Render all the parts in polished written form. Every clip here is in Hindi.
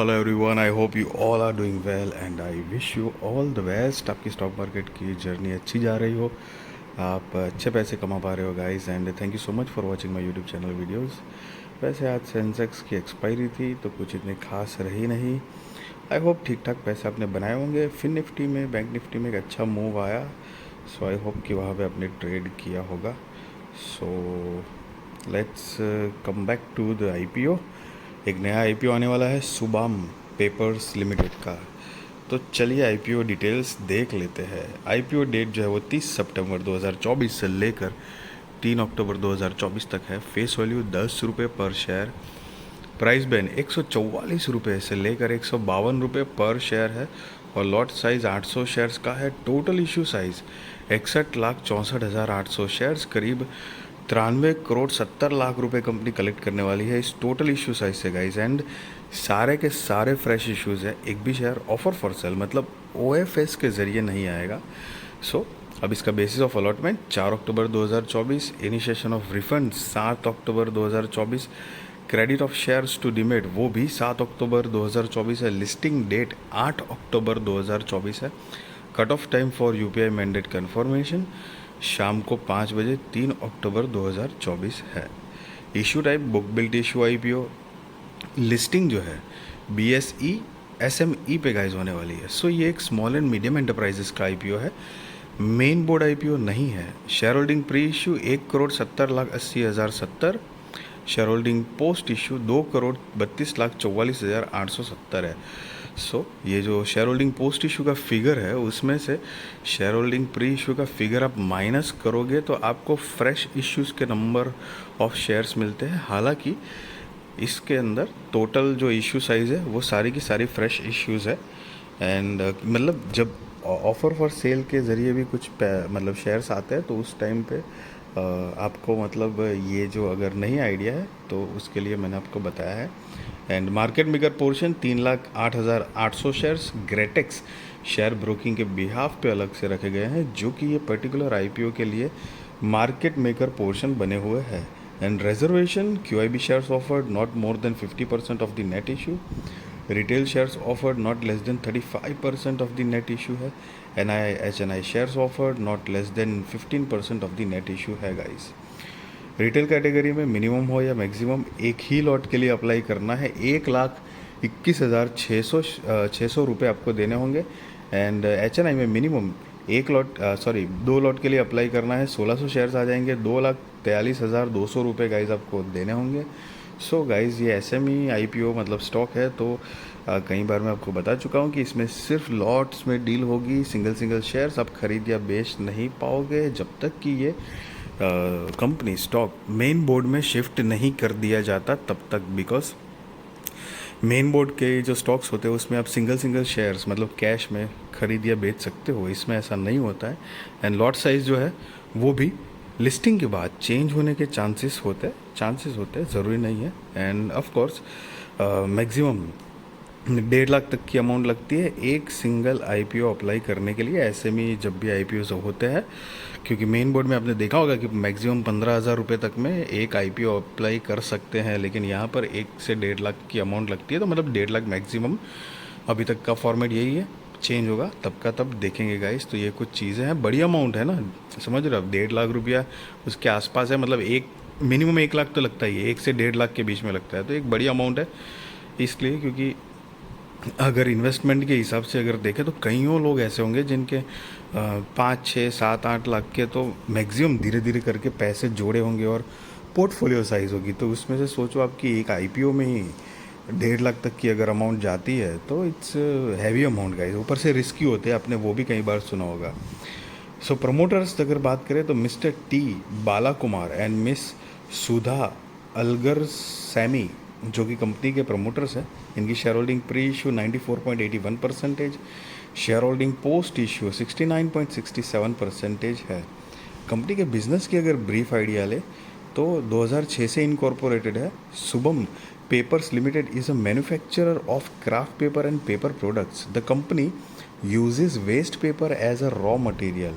Hello everyone, I hope you all are doing well and I wish you all the best. आपकी स्टॉक मार्केट की जर्नी अच्छी जा रही हो, आप अच्छे पैसे कमा पा रहे हो guys, and thank you so much for watching my YouTube channel videos. वैसे आज सेंसेक्स की एक्सपायरी थी तो कुछ इतनी खास रही नहीं। आई होप ठीक ठाक पैसे आपने बनाए होंगे। फिन निफ्टी में, बैंक निफ्टी में एक अच्छा मूव आया, सो आई होप कि वहाँ पे आपने ट्रेड किया होगा। So let's come back to the IPO. एक नया आईपीओ आने वाला है सुबाम पेपर्स लिमिटेड का। तो चलिए आईपीओ डिटेल्स देख लेते हैं। आईपीओ डेट जो है वो 30 सितंबर 2024 से लेकर 3 अक्टूबर 2024 तक है। फेस वैल्यू 10 रुपये पर शेयर। प्राइस बैंड 144 रुपये से लेकर 152 रुपये पर शेयर है और लॉट साइज 800 शेयर्स का है। टोटल इशू साइज 61,64,800 शेयर्स, करीब 93 करोड़ 70 लाख रुपए कंपनी कलेक्ट करने वाली है इस टोटल इशू साइज से गाइज। एंड सारे के सारे फ्रेश इश्यूज है, एक भी शेयर ऑफर फॉर सेल मतलब ओएफएस के ज़रिए नहीं आएगा। सो अब इसका basis of allotment 4 October 2024, initiation of refund 7 October 2024, credit of shares to demat वो भी 7 अक्टूबर 2024 है। लिस्टिंग डेट 8 अक्टूबर 2024 है। Cut off time for UPI mandate confirmation शाम को 5 बजे 3 अक्टूबर 2024 है। Issue type book built issue IPO. Listing जो है बीएसई एसएमई पे गाइज होने वाली है। सो ये एक स्मॉल एंड मीडियम एंटरप्राइजेस का आईपीओ है, मेन बोर्ड आईपीओ नहीं है। Share holding pre issue 1,70,80,070। Share holding post issue 2,32,44,870 है। सो ये जो शेयर होल्डिंग पोस्ट इशू का फिगर है उसमें से शेयर होल्डिंग प्री इशू का फिगर आप माइनस करोगे तो आपको फ्रेश इश्यूज़ के नंबर ऑफ शेयर्स मिलते हैं। हालांकि इसके अंदर टोटल जो इशू साइज़ है वो सारी की सारी फ्रेश इश्यूज़ है। एंड मतलब जब ऑफ़र फॉर सेल के ज़रिए भी कुछ मतलब शेयर्स आते हैं तो उस टाइम पे आपको मतलब ये जो अगर नहीं आइडिया है तो उसके लिए मैंने आपको बताया है। And market maker portion 3,08,800 shares Gretex share broking के बिहाफ पे अलग से रखे गए हैं, जो कि ये पर्टिकुलर आईपीओ के लिए मार्केट मेकर पोर्शन बने हुए हैं। And reservation QIB shares offered not more than 50% of the net issue. Retail shares offered not less than 35% of the net issue है। NII HNI shares offered not less than 15% of the net issue है गाइस। रिटेल कैटेगरी में मिनिमम हो या मैक्सिमम एक ही लॉट के लिए अप्लाई करना है। 1,21,600 रुपये आपको देने होंगे। एंड HNI में मिनिमम एक लॉट 2 लॉट के लिए अप्लाई करना है। 1,600 शेयर्स आ जाएंगे। 2,43,200 रुपये गाइज आपको देने होंगे। सो गाइज़ ये SME IPO मतलब स्टॉक है, तो कई बार मैं आपको बता चुका हूँ कि इसमें सिर्फ लॉट्स में डील होगी। सिंगल शेयर्स आप खरीद या बेच नहीं पाओगे जब तक कि ये कंपनी स्टॉक मेन बोर्ड में शिफ्ट नहीं कर दिया जाता तब तक। बिकॉज मेन बोर्ड के जो स्टॉक्स होते हैं उसमें आप सिंगल शेयर्स मतलब कैश में खरीद या बेच सकते हो, इसमें ऐसा नहीं होता है। एंड लॉट साइज़ जो है वो भी लिस्टिंग के बाद चेंज होने के चांसेस होते हैं, ज़रूरी नहीं है। End of course maximum 1.5 lakh तक की अमाउंट लगती है एक सिंगल आईपीओ अप्लाई करने के लिए। ऐसे में जब भी आईपीओ होते हैं, क्योंकि मेन बोर्ड में आपने देखा होगा कि मैक्सिमम 15,000 रुपये तक में एक आईपीओ अप्लाई कर सकते हैं, लेकिन यहाँ पर 1 से 1.5 लाख की अमाउंट लगती है। तो मतलब 1.5 लाख मैक्सिमम अभी तक का फॉर्मेट यही है, चेंज होगा तब का तब देखेंगे गाइस। तो ये कुछ चीज़ें हैं, बड़ी अमाउंट है ना, समझ रहे हो आप, 1.5 लाख रुपया उसके आसपास है। मतलब एक मिनिमम 1 लाख तो लगता ही है, 1 से 1.5 लाख के बीच में लगता है। तो एक बड़ी अमाउंट है इसलिए, क्योंकि अगर इन्वेस्टमेंट के हिसाब से अगर देखें तो कईयों लोग ऐसे होंगे जिनके 5, 6, 7, 8 लाख के तो मैक्सिमम धीरे धीरे करके पैसे जोड़े होंगे और पोर्टफोलियो साइज़ होगी। तो उसमें से सोचो आपकी एक आईपीओ में ही 1.5 लाख तक की अगर अमाउंट जाती है तो इट्स हैवी अमाउंट गाइस। ऊपर से रिस्की होते हैं, आपने वो भी कई बार सुना होगा। सो प्रमोटर्स अगर बात करें तो Mr T Bala Kumar and Miss Sudha Alagar Samy जो कि कंपनी के प्रमोटर्स हैं। इनकी share holding pre issue 94.81%, share holding post issue 69.67% है। कंपनी के बिजनेस की अगर ब्रीफ आइडिया ले तो 2006 से इनकॉर्पोरेटेड है। Shubham papers limited is a manufacturer of craft paper and paper products. The company uses waste paper as a raw material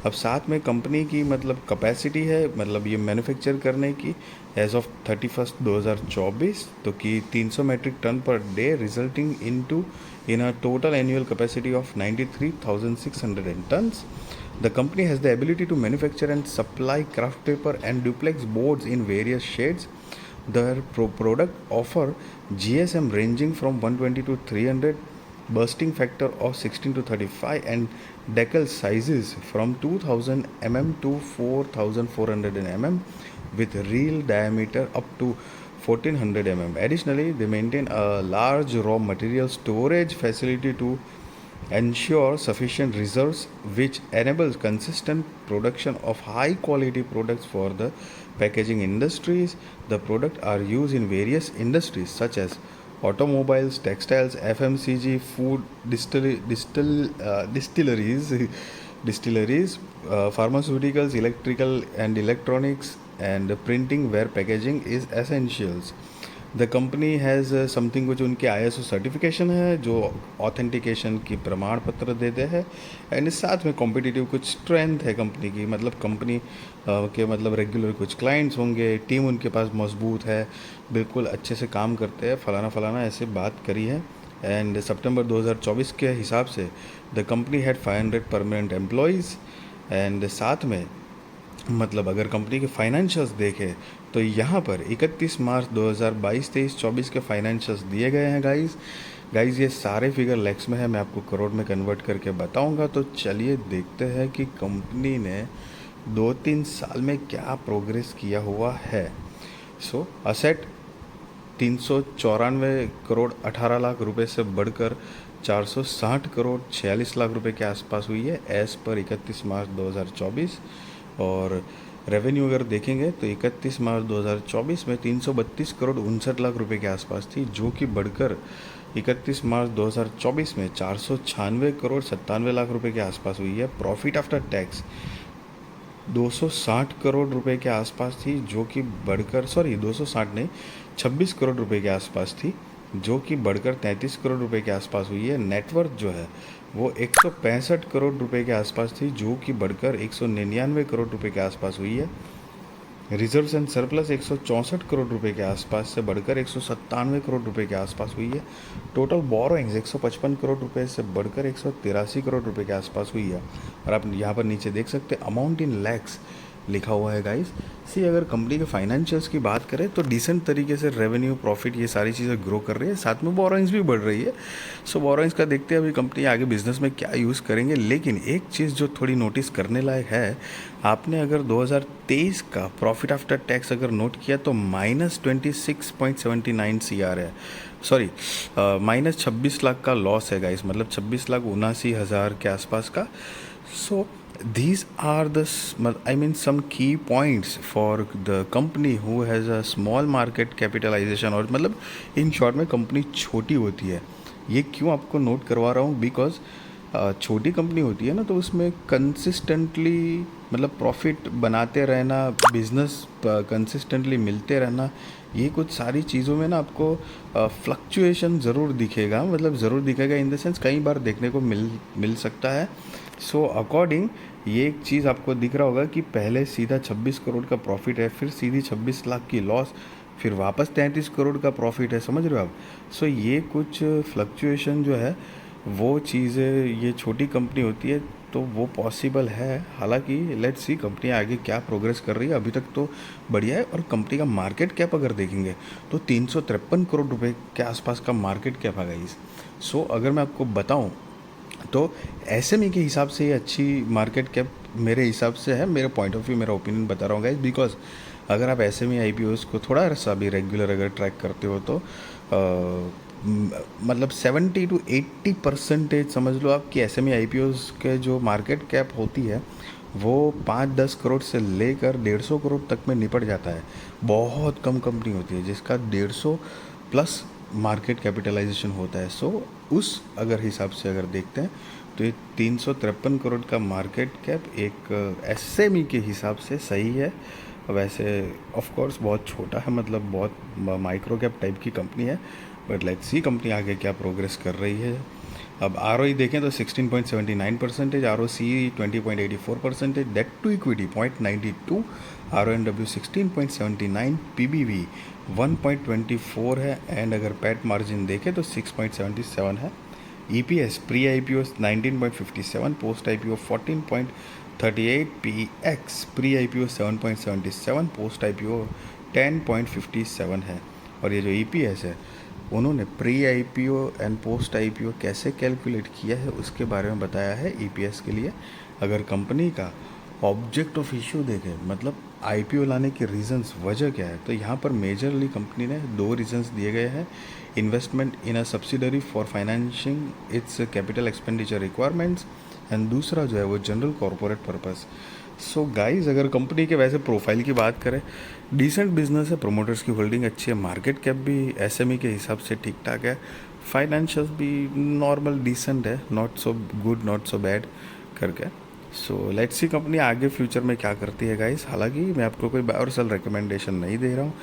अब साथ में कंपनी की मतलब कैपेसिटी है, मतलब ये मैन्युफैक्चर करने की एज ऑफ 31/2024 तो कि 300 metric ton per day, resulting in a total annual capacity of 93,600 tons. The company has the ability to manufacture and supply craft paper and duplex boards in various shades. Their product offer GSM ranging from 120 to 300, bursting factor of 16 to 35, and decal sizes from 2000 mm to 4400 mm with reel diameter up to 1400 mm. Additionally, they maintain a large raw material storage facility to ensure sufficient reserves, which enables consistent production of high quality products for the packaging industries. The products are used in various industries such as automobiles, textiles, FMCG, food, distilleries, pharmaceuticals, electrical and electronics, and printing, where packaging is essentials. The company has something, कुछ उनके ISO सर्टिफिकेशन है जो ऑथेंटिकेशन की प्रमाण पत्र देते हैं, एंड साथ में कॉम्पिटिटिव कुछ स्ट्रेंथ है कंपनी की, मतलब कंपनी के मतलब रेगुलर कुछ क्लाइंट्स होंगे, टीम उनके पास मजबूत है, बिल्कुल अच्छे से काम करते हैं, फलाना फलाना ऐसे बात करी है। एंड सितंबर 2024 के हिसाब से the company had 500 permanent employees. And साथ में मतलब अगर कंपनी के फाइनेंशियल्स देखें तो यहाँ पर 31 मार्च 2022, 23, 24 के फाइनेंशियल्स दिए गए हैं गाइस ये सारे फिगर लैक्स में है, मैं आपको करोड़ में कन्वर्ट करके बताऊंगा। तो चलिए देखते हैं कि कंपनी ने 2-3 साल में क्या प्रोग्रेस किया हुआ है। सो असेट 394 करोड़ 18 लाख रुपए से बढ़कर 460 करोड़ 46 लाख रुपए के आसपास हुई है एज पर 31 मार्च 2024। और रेवेन्यू अगर देखेंगे तो 31 मार्च 2024 में 332 करोड़ 59 लाख रुपए के आसपास थी, जो कि बढ़कर 31 मार्च 2024 में 496 करोड़ 97 लाख रुपए के आसपास हुई है। प्रॉफिट आफ्टर टैक्स 260 करोड़ रुपए के आसपास थी, जो कि बढ़कर 260 नहीं 26 करोड़ रुपए के आसपास थी, जो कि बढ़कर 33 करोड़ रुपए के आसपास हुई है। नेटवर्थ जो है वो 165 करोड़ रुपए के आसपास थी, जो कि बढ़कर 199 करोड़ रुपए के आसपास हुई है। रिजर्व्स एंड सरप्लस 164 करोड़ रुपए के आसपास से बढ़कर 197 करोड़ रुपए के आसपास हुई है। टोटल बोरोइंग्स 155 करोड़ रुपए से बढ़कर 183 करोड़ रुपए के आसपास हुई है। और आप यहाँ पर नीचे देख सकते हैं अमाउंट इन लैक्स लिखा हुआ है गाइस। सी अगर कंपनी के फाइनेंशियल्स की बात करें तो डिसेंट तरीके से रेवेन्यू, प्रॉफिट, ये सारी चीज़ें ग्रो कर रही है, साथ में बोरोइंग्स भी बढ़ रही है। सो बोरोइंग्स का देखते हैं अभी कंपनी आगे बिजनेस में क्या यूज़ करेंगे। लेकिन एक चीज़ जो थोड़ी नोटिस करने लायक है, आपने अगर 2023 का प्रॉफिट आफ्टर टैक्स अगर नोट किया तो -26.79 CR है, -26 लाख का लॉस है गाइस, मतलब 26,79,000 के आसपास का। सो these are the some key points for the company who has a small market capitalization, और मतलब इन शॉर्ट में कंपनी छोटी होती है। ये क्यों आपको नोट करवा रहा हूँ, बिकॉज छोटी कंपनी होती है ना तो उसमें कंसिस्टेंटली मतलब प्रॉफिट बनाते रहना, बिजनेस कंसिस्टेंटली मिलते रहना, ये कुछ सारी चीज़ों में ना आपको फ्लक्चुएशन ज़रूर दिखेगा, मतलब ज़रूर दिखेगा इन द सेंस कई बार देखने को मिल सकता है। सो अकॉर्डिंग ये एक चीज़ आपको दिख रहा होगा कि पहले सीधा 26 करोड़ का प्रॉफिट है, फिर सीधी 26 लाख की लॉस, फिर वापस 33 करोड़ का प्रॉफिट है, समझ रहे हो आप। सो ये कुछ फ्लक्चुएशन जो है वो चीज़ें, ये छोटी कंपनी होती है तो वो पॉसिबल है। हालांकि लेट्स सी कंपनी आगे क्या प्रोग्रेस कर रही है, अभी तक तो बढ़िया है। और कंपनी का मार्केट कैप अगर देखेंगे तो 353 करोड़ रुपए के आसपास का मार्केट कैप है गाइस। सो अगर मैं आपको बताऊं तो एसएमई के हिसाब से ये अच्छी मार्केट कैप मेरे हिसाब से है, मेरे पॉइंट ऑफ व्यू, मेरा ओपिनियन बता रहा हूँ गाइस। बिकॉज अगर आप एसएमई आईपीओस को थोड़ा सा भी रेगुलर अगर ट्रैक करते हो तो मतलब 70 to 80% समझ लो आप कि एसएमई आईपीओस के जो मार्केट कैप होती है वो 5-10 करोड़ से लेकर 150 करोड़ तक में निपट जाता है। बहुत कम कंपनी होती है जिसका 150 प्लस मार्केट कैपिटलाइजेशन होता है। सो उस अगर हिसाब से अगर देखते हैं तो ये 353 करोड़ का मार्केट कैप एक एसएमई के हिसाब से सही है। वैसे ऑफ कोर्स बहुत छोटा है, मतलब बहुत माइक्रो कैप टाइप की कंपनी है, बट लेट्स सी कंपनी आगे क्या प्रोग्रेस कर रही है। अब ROE देखें तो 16.79%, ROCE 20.84%, debt to equity 0.92, RONW 16.79, PBV 1.24 है, एंड अगर पैट मार्जिन देखें तो 6.77 है। EPS pre IPO 19.57, post IPO 14.38, PX pre IPO 7.77, post IPO 10.57 है। और ये जो EPS है उन्होंने pre IPO and post IPO कैसे कैलकुलेट किया है उसके बारे में बताया है EPS के लिए। अगर कंपनी का ऑब्जेक्ट ऑफ इशू देखें, मतलब IPO लाने के रीजंस, वजह क्या है, तो यहाँ पर मेजरली कंपनी ने 2 रीजंस दिए गए हैं। Investment in a subsidiary for financing it's capital expenditure requirements, and दूसरा जो है वो general corporate purpose. So guys, अगर कंपनी के वैसे प्रोफाइल की बात करें, डिसेंट बिजनेस है, प्रोमोटर्स की होल्डिंग अच्छी है, मार्केट कैप भी SME के हिसाब से ठीक ठाक है, फाइनेंशियल भी नॉर्मल डिसेंट है, not so good not so bad करके। सो लेट्स सी कंपनी आगे फ्यूचर में क्या करती है गाइस। हालांकि मैं आपको कोई बाय और सेल रिकमेंडेशन नहीं दे रहा हूँ,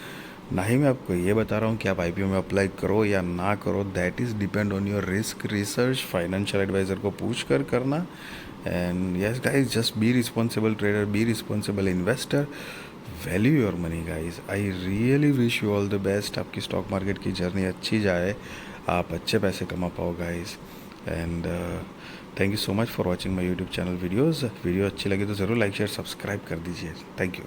ना ही मैं आपको ये बता रहा हूँ कि आप IPO में अप्लाई करो या ना करो। That is depend on your risk research, financial adviser को पूछ कर करना। And yes guys, just be responsible trader, be responsible investor, value your money guys. I really wish you all the best, आपकी स्टॉक मार्केट की जर्नी अच्छी जाए, आप अच्छे पैसे कमा पाओ guys. And thank you so much for watching my YouTube channel videos. Video अच्छी लगी तो ज़रूर लाइक शेयर सब्सक्राइब कर दीजिए। Thank you.